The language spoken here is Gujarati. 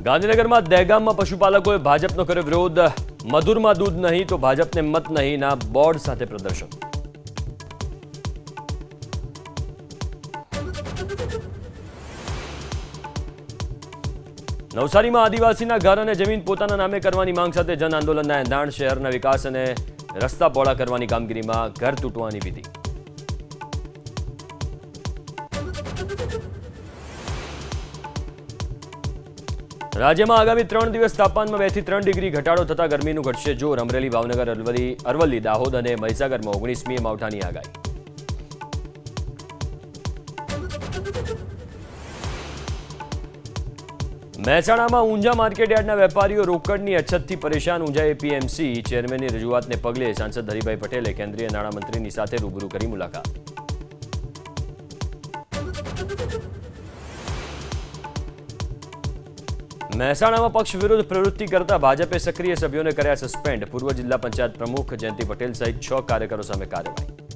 ગાંધીનગરમાં દહેગામમાં પશુપાલકોએ ભાજપનો કર્યો વિરોધ. મધુરમાં દૂધ નહીં તો ભાજપને મત નહીંના બોર્ડ સાથે પ્રદર્શન. નવસારીમાં આદિવાસીના ઘર અને જમીન પોતાના નામે કરવાની માંગ સાથે જન આંદોલનના એંધાણ. શહેરના વિકાસ અને રસ્તા પહોળા કરવાની કામગીરીમાં ઘર તૂટવાની ભીતિ. રાજ્યમાં આગામી 3 દિવસ તાપમાનમાં 2 થી 3 ડિગ્રી ઘટાડો થતા ગરમીનું ઘટશે જોર. અમરેલી, ભાવનગર, અરવલ્લી, દાહોદ અને મહીસાગરમાં 19મી માવઠાની આગાહી. મહેસાણામાં ઊંઝા માર્કેટયાર્ડના વેપારીઓ રોકડની અછતથી પરેશાન. ઊંઝા એપીએમસી ચેરમેનની રજૂઆતને પગલે સાંસદ હરિભાઈ પટેલે કેન્દ્રીય નાણામંત્રીની સાથે રૂબરૂ કરી મુલાકાત. મહેસાણામાં પક્ષ વિરુદ્ધ પ્રવૃત્તિ કરતા ભાજપે સક્રિય સભ્યોને કર્યા સસ્પેન્ડ. પૂર્વ જિલ્લા પંચાયત પ્રમુખ જયંતિ પટેલ સહિત 6 કાર્યકરો સામે કાર્યવાહી.